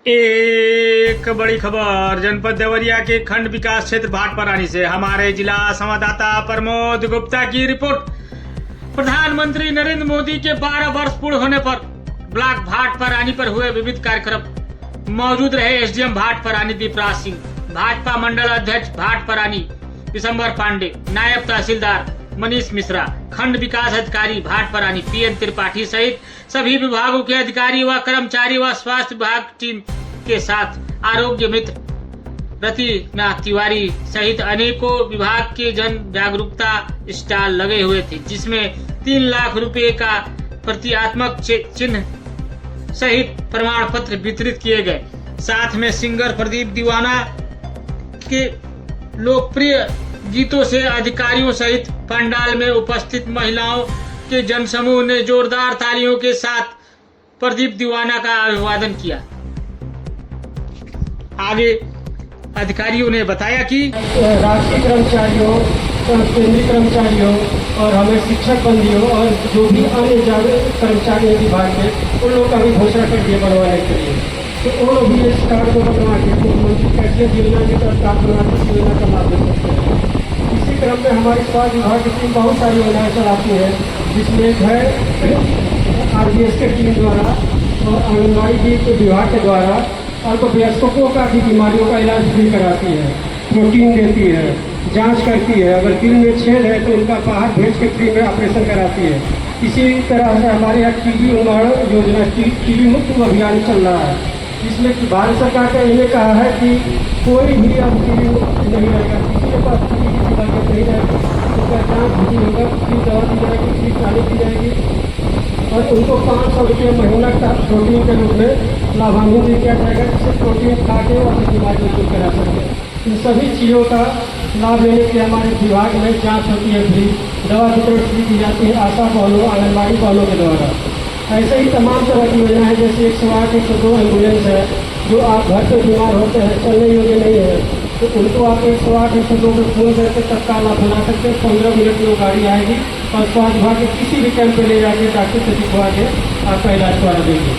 एक बड़ी खबर जनपद देवरिया के खंड विकास क्षेत्र भाटपरानी से हमारे जिला संवाददाता प्रमोद गुप्ता की रिपोर्ट। प्रधानमंत्री नरेंद्र मोदी के 12 वर्ष पूर्ण होने पर ब्लॉक भाटपरानी पर हुए विविध कार्यक्रम। मौजूद रहे एसडीएम भाटपरानी दीपराज सिंह, भाजपा मंडल अध्यक्ष भाटपरानी दिसंबर पांडे, नायब तहसीलदार मनीष मिश्रा, खंड विकास अधिकारी भाटपरानी पीएन त्रिपाठी सहित सभी विभागों के अधिकारी व कर्मचारी व स्वास्थ्य विभाग टीम के साथ आरोग्य मित्र प्रतिना तिवारी सहित अनेकों विभाग के जन जागरूकता स्टॉल लगे हुए थे, जिसमें 3 लाख रुपए का प्रतीकात्मक चिन्ह सहित प्रमाण पत्र वितरित किए गए। साथ में सिंगर प्रदीप दीवाना के लोकप्रिय गीतों से अधिकारियों सहित पंडाल में उपस्थित महिलाओं के जनसमूह ने जोरदार तालियों के साथ प्रदीप दीवाना का अभिवादन किया। आगे अधिकारियों ने बताया कि राष्ट्रीय कर्मचारियों, केंद्रीय कर्मचारियों और हमें शिक्षक बंदियों और जो भी अन्य कर्मचारी हैं विभाग के, उन लोगों का भी घोषणा कर दिया बनवाने के लिए। तो वो लोग भी इस कार्ड को बनवा के मुख्यमंत्री कैशियर योजना के तहत कार्ड बनाकर इस योजना का लाभ ले सकते हैं। इसी क्रम में हमारी स्वास्थ्य विभाग की टीम बहुत सारी योजनाएं चलाती है, जिसमें एक है आरबीएस के टीम द्वारा और आंगनबाड़ी के विभाग के द्वारा अल्पवयस्कों का भी बीमारियों का इलाज भी कराती है, प्रोटीन देती है, जांच करती है। अगर दिल में छेद है तो उनका बाहर भेज के फ्री में ऑपरेशन कराती है। इसी तरह से हमारे यहाँ टीबी उन्मूलन योजना टीबी मुक्त अभियान चल रहा है, जिसमें कि भारत सरकार ने यह कहा है कि कोई भी अब टीबी मुक्त नहीं रहेगा, किसी के पास टीबी की शिकायत नहीं रहेगी, उसका जाँच भी होगा, फ्री दवा दी जाएगी, फ्री पानी दी जाएगी और उनको 500 रुपये महीना का प्रोटीन के रूप में लाभान्वित किया जाएगा, जिससे प्रोटीन खा के वो अपनी बीमारी को दूर करा सकते। इन सभी चीज़ों का लाभ लेने के हमारे विभाग में जांच होती है, फ्री दवा वितरण फ्री की जाती है आशा बहनों, आंगनबाड़ी बहनों के द्वारा। ऐसे ही तमाम तरह की योजना है, जैसे 108 102 एम्बुलेंस है, जो आप घर पर बीमार होते हैं, चलने योग्य नहीं है, तो उनको आप 108 102 में फोन करके तत्काल आप बना सकते हैं। 15 मिनट में वो गाड़ी आएगी और स्वास्थ्य विभाग के किसी भी कैंप पे ले जाके डॉक्टर से दिखवा के आपका इलाज करा देंगे।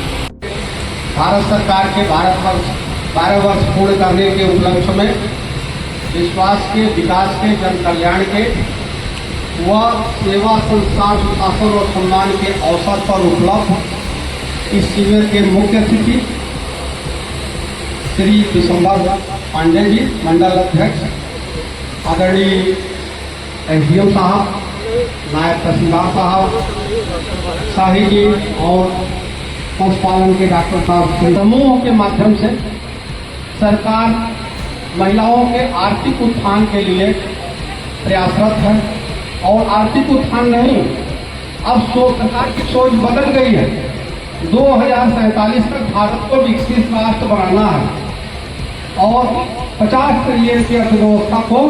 भारत सरकार के 12 वर्ष पूर्ण करने के उपलक्ष्य में विश्वास के, विकास के, जन कल्याण के व सेवा संस्कार सुशासन और सम्मान के अवसर पर उपलब्ध इस शिविर के मुख्य अतिथि श्री दिसंबर पांडे जी, मंडल अध्यक्ष, आदरणीय एसडीएम साहब, नायब तहसीलदार साहब, शाही जी और पशुपालन के डॉक्टर साहब, समूहों के माध्यम से सरकार महिलाओं के आर्थिक उत्थान के लिए प्रयासरत है। और आर्थिक उत्थान नहीं, अब सरकार की सोच बदल गई है। 2047 तक भारत को विकसित राष्ट्र बनाना है और 50 ट्रिलियन की अर्थव्यवस्था को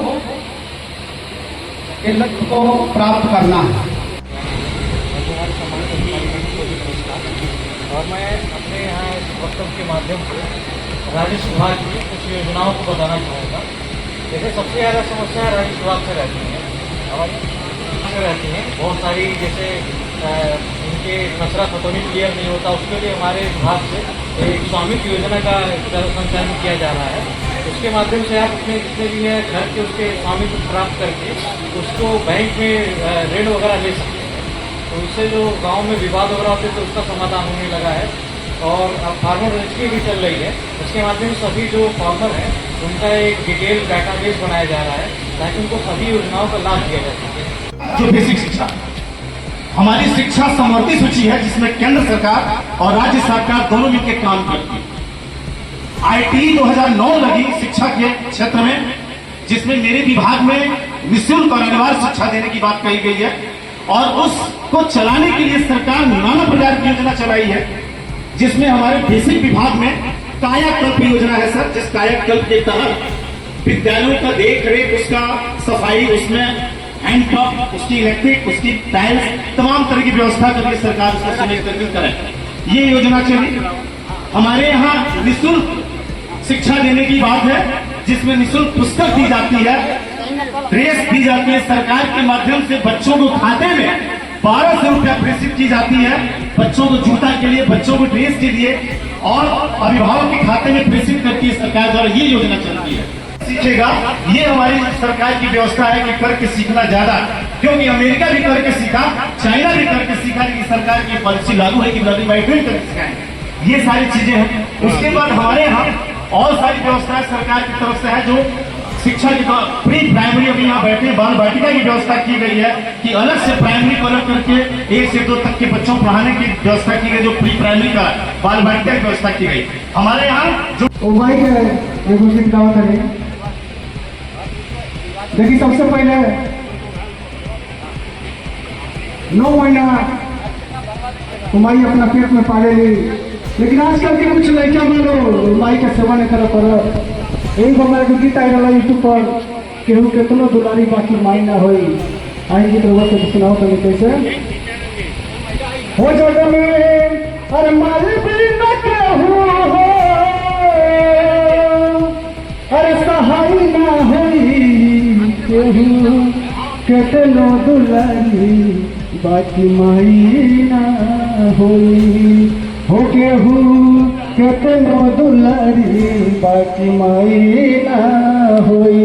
के लक्ष्य को प्राप्त करना है। और मैं अपने यहाँ इस वक्तव्य के माध्यम से राजस्व विभाग की कुछ योजनाओं को बताना चाहूँगा। जैसे सबसे ज़्यादा समस्या राजस्व विभाग से रहती है और रहती हैं बहुत सारी, जैसे उनके कचरा खतौनी क्लियर नहीं होता, उसके लिए हमारे विभाग से एक स्वामित्व योजना का संचालन किया जा रहा है। उसके माध्यम से आप अपने जितने भी है घर के उसके स्वामित्व प्राप्त करके उसको बैंक में ऋण वगैरह ले सकते हैं। तो उससे जो गांव में विवाद वगैरह होते तो उसका समाधान होने लगा है। और अब फार्मर रजिस्ट्री भी चल रही है, उसके माध्यम से सभी जो फार्मर हैं उनका एक डिटेल डाटाबेस बनाया जा रहा है ताकि उनको सभी योजनाओं का लाभ दिया जा सके। जो बेसिक शिक्षा, हमारी शिक्षा समवर्ती सूची है, जिसमें केंद्र सरकार और राज्य सरकार दोनों मिलकर काम करती है। आईटी 2009 लगी शिक्षा के क्षेत्र में, जिसमें मेरे विभाग में निःशुल्क और अनिवार्य शिक्षा देने की बात कही गई है और उसको चलाने के लिए सरकार नाना प्रकार की योजना चलाई है, जिसमें हमारे बेसिक विभाग में कायाकल्प योजना है सर, जिस कायाकल्प के तहत विद्यालयों का देख रेख, उसका सफाई, उसमें हैंडपंप, उसकी इलेक्ट्रिक, उसकी टाइल्स, तमाम तरह की व्यवस्था करके सरकार उसको सुनिश्चित करे। ये योजना चली। हमारे यहाँ निःशुल्क शिक्षा देने की बात है, जिसमें निःशुल्क पुस्तक दी जाती है, ड्रेस दी जाती है। सरकार के माध्यम से बच्चों को खाते में 1200 रुपया प्रेषित की जाती है, बच्चों को जूता के लिए, बच्चों को ड्रेस के लिए और अभिभावक के खाते में प्रेषित करती है सरकार द्वारा, ये योजना चलती है। सीखेगा, ये हमारी सरकार की व्यवस्था है कि करके सीखना ज्यादा, क्योंकि अमेरिका भी करके सीखा, चाइना भी करके सीखा, लेकिन सरकार की पॉलिसी लागू है कि लर्निंग बाय डूइंग करके सिखाएंगे। ये सारी चीजें हैं। उसके बाद हमारे यहाँ और सारी व्यवस्थाएं सरकार की तरफ से है, जो शिक्षा की प्री प्राइमरी, अभी यहाँ बैठे बाल बाटिका की व्यवस्था की गई है कि अलग से प्राइमरी को अलग करके 1 से 2 तक के बच्चों को पढ़ाने की व्यवस्था की गई, जो प्री प्राइमरी का बाल बाटिका की व्यवस्था की गई हमारे यहाँ। जो भाई के दावा करें, देखिए सबसे पहले 9 महीना माई अपना पेट में पाले ली, लेकिन आजकल के कुछ लड़का मानो माई का सेवा नहीं कर पर एक हमारे को गीत आई रहा यूट्यूब पर केहू केतनो दुलारी बाकी माई ना होई। आई गीत रउआ के सुनाओ तो कैसे हो जग में अरे माई भी न केहू हो, अरे सहाय ना होई केहू केतनो दुलारी बाकी माई ना होई। हो केहू केतनो दुलारी बाकी माई ना होई।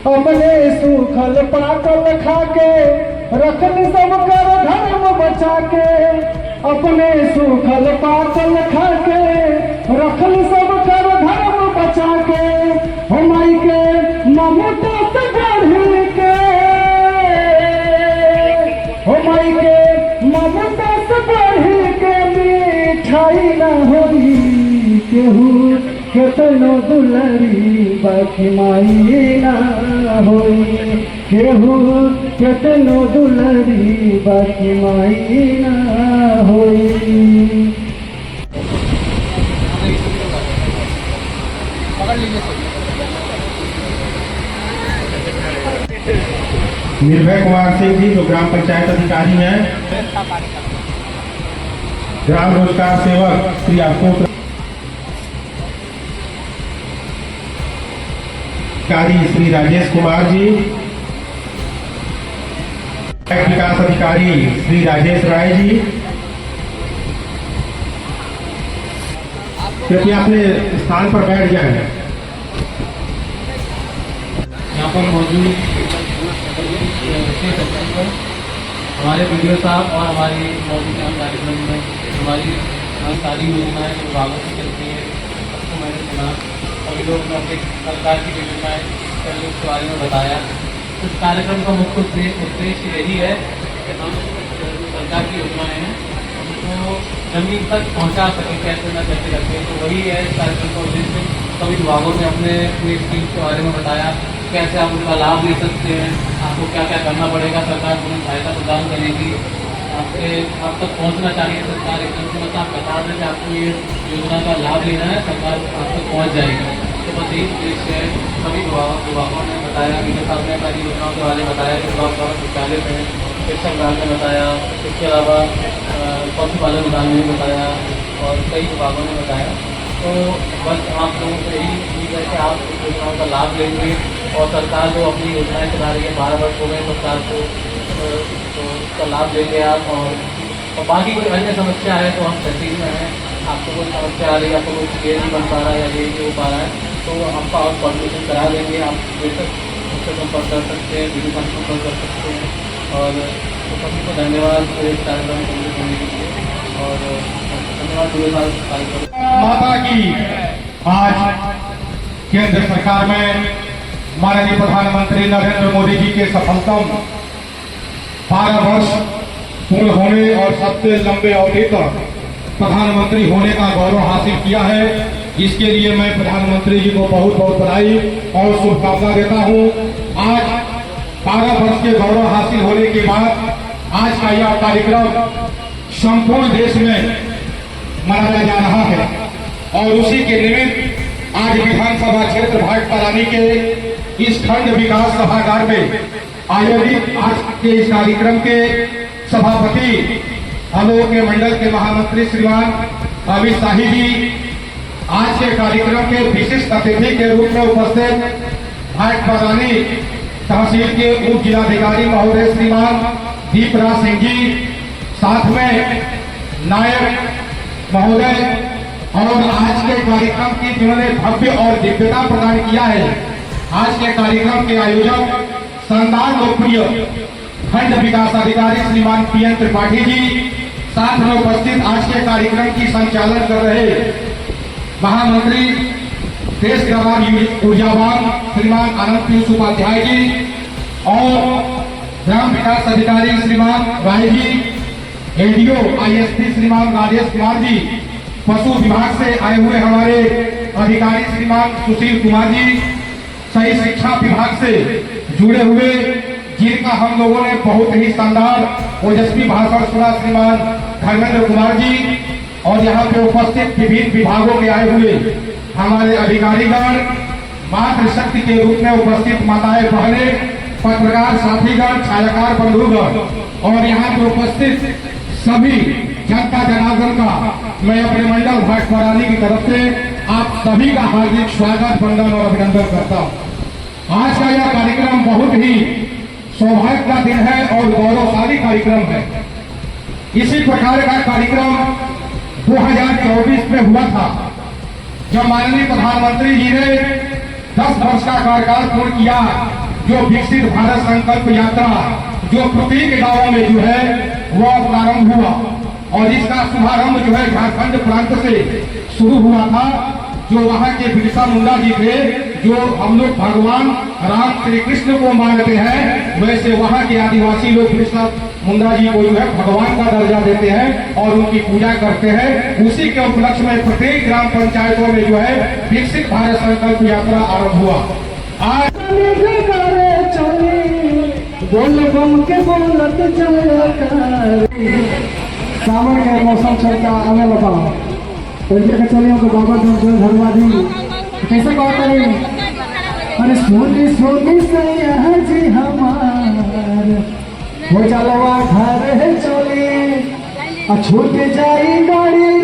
अपने सूखल पाकल खाके रखल सब कर धर्म बचा के, अपने सूखल पाकल खाके रखल सब कर धर्म बचा के। हो माई के ममता से बढ़ के, हो माई के ममता से बढ़ के मिठाई ना होई केहू केतनो दुलारी बाकी माई ना होई। केहू केतनो दुलारी बाकी माई ना होई। निर्भय कुमार सिंह जी, जो ग्राम पंचायत अधिकारी हैं, ग्राम रोजगार सेवक श्री अशोक अधिकारी श्री राजेश कुमार जी, विकास अधिकारी श्री राजेश राय जी, कृपया अपने स्थान पर बैठ जाएं। यहाँ पर मौजूद हमारे वीडियो साहब और हमारी मौजूदा कार्यक्रम में हमारी सारी योजनाएं जो विभागों से चलती है उसको मैंने सुना। सभी लोग ने अपनी सरकार की योजनाएं उसके बारे में बताया। इस कार्यक्रम का मुख्य उद्देश्य यही है कि हम सरकार की योजनाएं हैं उनको जमीन तक पहुँचा सकें, कैसे न कैसे रखें। तो वही है इस कार्यक्रम का उद्देश्य। सभी विभागों ने अपने स्कीम के बारे में बताया, कैसे आप उनका लाभ ले सकते हैं, आपको क्या क्या करना पड़ेगा, सरकार को सहायता प्रदान करेगी, आप तक पहुंचना चाहिए सरकार एकदम से, मतलब आप बता दें कि आपको ये योजना का लाभ लेना है, सरकार आप तक पहुंच जाएगी। तो बस यही उद्देश्य है। सभी विभागों ने बताया, मीडिया साहब ने सारी योजनाओं के बारे में बताया कि विभाग द्वारा शौचालय में, शिक्षा विभाग ने बताया, इसके अलावा पशुपालन विभाग ने बताया और कई विभागों ने बताया। तो बस आप लोगों से यही उम्मीद है कि आप इस योजनाओं का लाभ लेंगे और सरकार जो अपनी योजनाएं चला रही है, 12 वर्ष हो गए सरकार को, तो उसका लाभ लेंगे आप। और बाकी कोई अन्य समस्या है तो हम तहसील में हैं, आपको कोई समस्या आ रही है, आपको कोई क्लियर नहीं बन पा रहा है या ये नहीं हो पा रहा है तो आपका और कॉर्पोरेशन करा देंगे। आप बेशक उससे संपर्क कर सकते हैं, वीडियो कॉल संपर्क कर सकते हैं। और तो सभी को धन्यवाद इस कार्यक्रम को होने के लिए और धन्यवाद पूरे कार्यक्रम माता की। आज केंद्र सरकार में माननीय प्रधानमंत्री नरेंद्र मोदी जी के सफलतम 12 वर्ष पूर्ण होने और सबसे लंबे अवधि तक प्रधानमंत्री होने का गौरव हासिल किया है। इसके लिए मैं प्रधानमंत्री जी को बहुत बहुत बधाई और शुभकामना देता हूं। आज 12 वर्ष के गौरव हासिल होने के बाद आज का यह कार्यक्रम संपूर्ण देश में मनाया जा रहा है और उसी के निमित्त आज विधानसभा क्षेत्र भाटपारा के इस खंड विकास सभागार में आयोजित आज के इस कार्यक्रम के सभापति हम लोगों के मंडल के महामंत्री श्रीमान अमित शाही जी, आज के कार्यक्रम के विशिष्ट अतिथि के रूप में उपस्थित भाटपारा तहसील के उप जिलाधिकारी महोदय श्रीमान दीपराज सिंह जी, साथ में नायब महोदय और आज के कार्यक्रम की जिन्होंने भव्य और दिव्यता प्रदान किया है। आज के कार्यक्रम के आयोजक शानदार लोकप्रिय खंड विकास अधिकारी श्रीमान पीएन त्रिपाठी जी, साथ में उपस्थित आज के कार्यक्रम की संचालन कर रहे महामंत्री देश ग्राम ऊर्जावान श्रीमान आनंद पीयूष उपाध्याय जी और ग्राम विकास अधिकारी श्रीमान राय जी, एडीओ आईएसपी श्रीमान राजेश कुमार जी, पशु विभाग से आए हुए हमारे अधिकारी श्रीमान सुशील कुमार जी, सही शिक्षा विभाग से जुड़े हुए जिनका हम लोगों ने बहुत ही शानदार ओजस्वी भाषण सुना श्रीमान धर्मेंद्र कुमार जी, और यहाँ पे उपस्थित विभिन्न विभागों के आए हुए हमारे अधिकारीगण, मातृशक्ति के रूप में उपस्थित माताएं बहनें, पत्रकार साथीगण, छायाकार बंधुगण और यहाँ पे उपस्थित सभी जनता जनार्दन का मैं अपने मंडल भाटपरानी की तरफ से आप सभी का हार्दिक स्वागत, वंदन और अभिनंदन करता हूँ। आज का यह कार्यक्रम बहुत ही सौभाग्य का दिन है और गौरवशाली कार्यक्रम है। इसी प्रकार का कार्यक्रम 2024 में हुआ था जब माननीय प्रधानमंत्री जी ने 10 वर्ष का कार्यकाल पूर्ण किया, जो विकसित भारत संकल्प यात्रा जो प्रत्येक गांवों में जो है वह प्रारंभ हुआ और इसका शुभारंभ जो है झारखंड प्रांत से शुरू हुआ था। जो वहाँ के बिरसा मुंडा जी थे, जो हम लोग भगवान राम श्री कृष्ण को मानते हैं, वैसे वहाँ के आदिवासी लोग बिरसा मुंडा जी को जो है भगवान का दर्जा देते हैं और उनकी पूजा करते हैं। उसी के उपलक्ष्य में प्रत्येक ग्राम पंचायतों में जो है विकसित भारत संकल्प यात्रा आरंभ हुआ। आज सावन का मौसम चलता आने लगा तो चलिए तो बाबा धर्माधी कैसे बात करें। अरे सोनी सोनी सैया जी हमार हो चलवा घर है चले छूट जाई गाड़ी